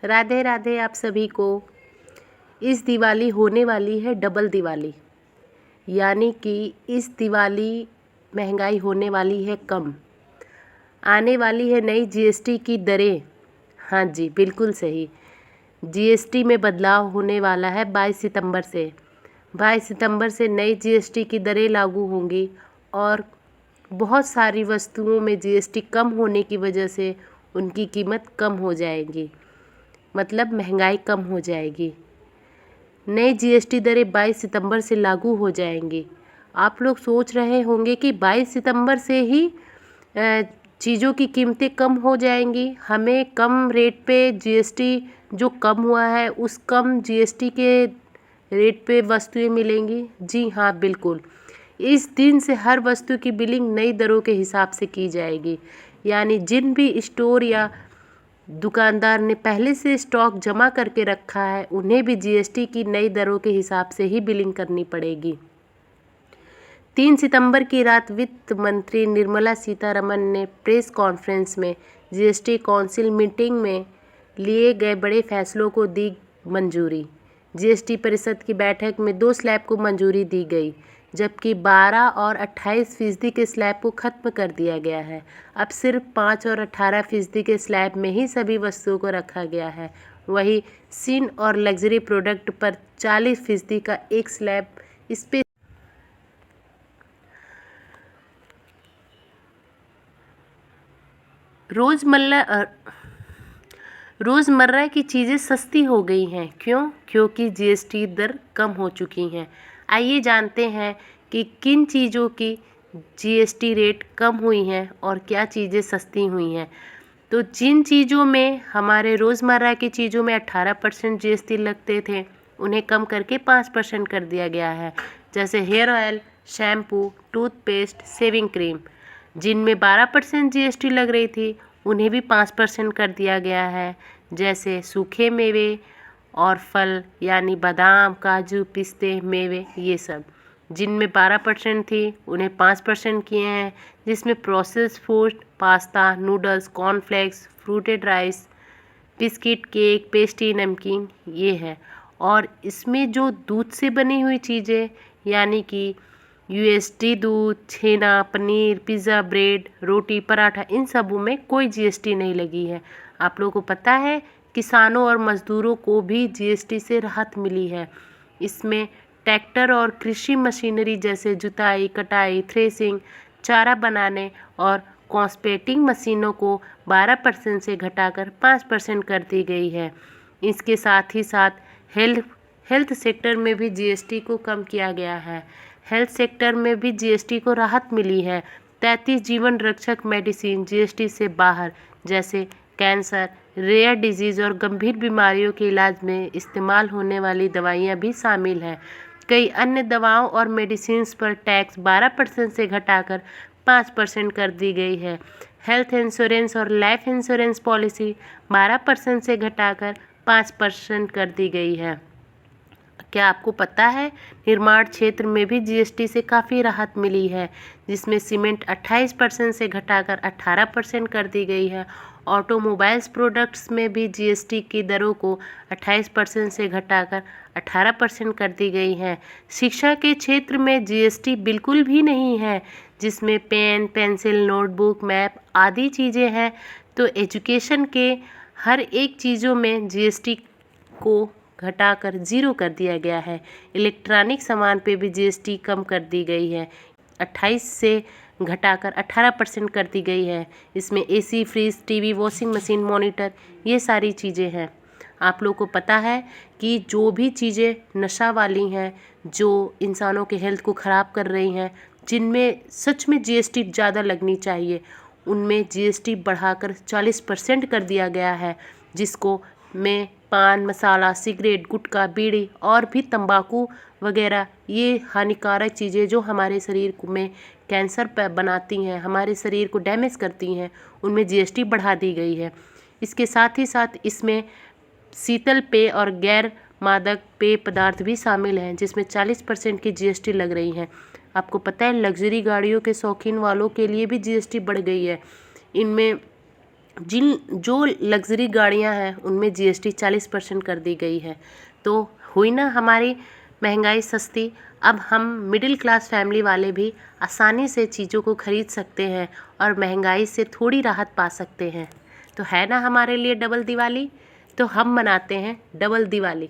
राधे राधे आप सभी को। इस दिवाली होने वाली है डबल दिवाली, यानी कि इस दिवाली महंगाई होने वाली है कम। आने वाली है नई जीएसटी की दरें। हाँ जी, बिल्कुल सही। जीएसटी में बदलाव होने वाला है 22 सितंबर से। 22 सितंबर से नई जीएसटी की दरें लागू होंगी और बहुत सारी वस्तुओं में जीएसटी कम होने की वजह से उनकी कीमत कम हो जाएगी, मतलब महंगाई कम हो जाएगी। नई जीएसटी दरें 22 सितंबर से लागू हो जाएंगी। आप लोग सोच रहे होंगे कि 22 सितंबर से ही चीज़ों की कीमतें कम हो जाएंगी, हमें कम रेट पे जीएसटी जो कम हुआ है उस कम जीएसटी के रेट पे वस्तुएं मिलेंगी। जी हाँ, बिल्कुल। इस दिन से हर वस्तु की बिलिंग नई दरों के हिसाब से की जाएगी, यानी जिन भी स्टोर या दुकानदार ने पहले से स्टॉक जमा करके रखा है उन्हें भी जीएसटी की नई दरों के हिसाब से ही बिलिंग करनी पड़ेगी। 3 सितंबर की रात वित्त मंत्री निर्मला सीतारमण ने प्रेस कॉन्फ्रेंस में जीएसटी काउंसिल मीटिंग में लिए गए बड़े फैसलों को दी मंजूरी। जीएसटी परिषद की बैठक में 2 स्लैब को मंजूरी दी गई, जबकि 12 और 28% के स्लैब को खत्म कर दिया गया है। अब सिर्फ 5 और 18% के स्लैब में ही सभी वस्तुओं को रखा गया है। वहीं सिन और लग्जरी प्रोडक्ट पर 40% का एक स्लैब इस पे रोज़मर्रा की चीज़ें सस्ती हो गई हैं। क्यों? क्योंकि जीएसटी दर कम हो चुकी हैं। आइए जानते हैं कि किन चीज़ों की जीएसटी रेट कम हुई हैं और क्या चीज़ें सस्ती हुई हैं। तो जिन चीज़ों में हमारे रोज़मर्रा की चीज़ों में 18% जीएसटी लगते थे उन्हें कम करके 5% कर दिया गया है, जैसे hair oil, shampoo, toothpaste, shaving cream. जिनमें 12% जीएसटी लग रही थी उन्हें भी 5% कर दिया गया है, जैसे सूखे मेवे और फल यानी बादाम, काजू, पिस्ते, मेवे ये सब। जिनमें 12% थी उन्हें 5% किए हैं, जिसमें processed food, pasta, noodles, cornflakes, fruited rice, biscuit, cake, pastry, नमकीन ये है। और इसमें जो दूध से बनी हुई चीज़ें यानी कि यूएसटी दूध, छेना, पनीर, पिज़्ज़ा, ब्रेड, रोटी, पराठा, इन सबों में कोई जीएसटी नहीं लगी है। आप लोगों को पता है किसानों और मज़दूरों को भी जीएसटी से राहत मिली है। इसमें ट्रैक्टर और कृषि मशीनरी जैसे जुताई, कटाई, थ्रेसिंग, चारा बनाने और कॉस्पेटिंग मशीनों को 12% से घटाकर 5% कर दी गई है। इसके साथ ही साथ हेल्थ सेक्टर में भी जीएसटी को कम किया गया है। हेल्थ सेक्टर में भी जीएसटी को राहत मिली है। 33 जीवन रक्षक मेडिसिन जीएसटी से बाहर, जैसे कैंसर, रेयर डिजीज़ और गंभीर बीमारियों के इलाज में इस्तेमाल होने वाली दवाइयाँ भी शामिल हैं। कई अन्य दवाओं और मेडिसिन्स पर टैक्स 12% से घटाकर 5% कर दी गई है। हेल्थ इंश्योरेंस और लाइफ इंश्योरेंस पॉलिसी 12% से घटाकर 5% कर दी गई है। क्या आपको पता है निर्माण क्षेत्र में भी जीएसटी से काफ़ी राहत मिली है, जिसमें सीमेंट 28% से घटाकर 18% कर दी गई है। ऑटोमोबाइल्स प्रोडक्ट्स में भी जीएसटी की दरों को 28% से घटाकर 18% कर दी गई है। शिक्षा के क्षेत्र में जीएसटी बिल्कुल भी नहीं है, जिसमें पेन, पेंसिल, नोटबुक, मैप आदि चीज़ें हैं। तो एजुकेशन के हर एक चीज़ों में जीएसटी को घटाकर 0 कर दिया गया है। इलेक्ट्रॉनिक सामान पे भी जीएसटी कम कर दी गई है, 28 से घटाकर 18% कर दी गई है। इसमें AC, fridge, TV, washing machine, monitor ये सारी चीज़ें हैं। आप लोग को पता है कि जो भी चीज़ें नशा वाली हैं, जो इंसानों के हेल्थ को ख़राब कर रही हैं, जिनमें सच में जीएसटी ज़्यादा लगनी चाहिए, उनमें जीएसटी बढ़ाकर 40% कर दिया गया है, जिसको में पान मसाला, सिगरेट, गुटखा, बीड़ी और भी तंबाकू वगैरह ये हानिकारक चीज़ें जो हमारे शरीर में कैंसर बनाती हैं, हमारे शरीर को डैमेज करती हैं, उनमें जीएसटी बढ़ा दी गई है। इसके साथ ही साथ इसमें शीतल पेय और गैर मादक पेय पदार्थ भी शामिल हैं, जिसमें 40% की जीएसटी लग रही है। आपको पता है लग्जरी गाड़ियों के शौकीन वालों के लिए भी जीएसटी बढ़ गई है। इनमें जिन जो लग्ज़री गाड़ियां हैं उनमें जीएसटी 40% कर दी गई है। तो हुई ना हमारी महंगाई सस्ती। अब हम मिडिल क्लास फैमिली वाले भी आसानी से चीज़ों को खरीद सकते हैं और महंगाई से थोड़ी राहत पा सकते हैं। तो है ना हमारे लिए डबल दिवाली। तो हम मनाते हैं डबल दिवाली।